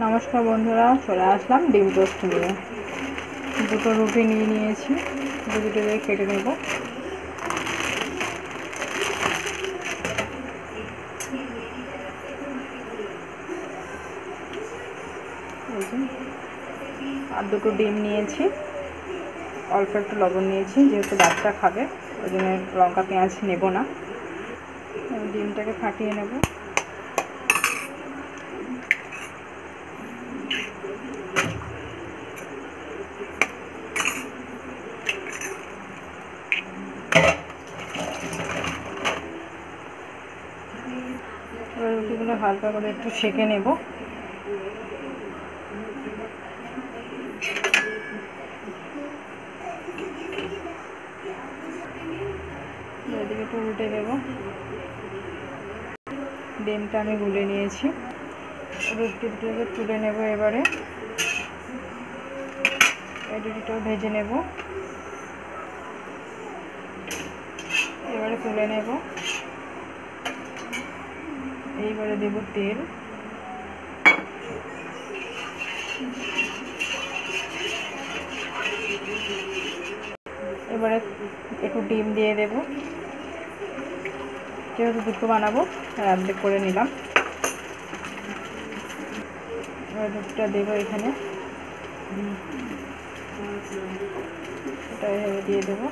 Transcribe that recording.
নমস্কার বন্ধুরা, চলে আসলাম ডিম টোস্ট নিয়ে। দুটো রুটি নিয়ে নিয়েছি, দুটো কেটে নেব। আর দুটো ডিম নিয়েছি, অল্প একটু লবণ নিয়েছি, যেহেতু বাচ্চা খাবে ওই জন্য লঙ্কা পেঁয়াজ নেব না। ডিমটাকে ফাটিয়ে নেব। এবার রুটিগুলো হালকা করে একটু সেঁকে নেব। এদিকে একটু উল্টে দেব। ডিমটা আমি গুলে নিয়েছি, রুটিটাকে তুলে নেব। এবারে এই রুটিটাও ভেজে নেব। এবারে তুলে নেব। এইবারে দেব তেল। এবারে একটু ডিম দিয়ে দেব, যেহেতু দুটো বানাবো অর্ধেক করে নিলাম। এবার দুধটা দেবো এখানে, এটা এভাবে দিয়ে দেবো।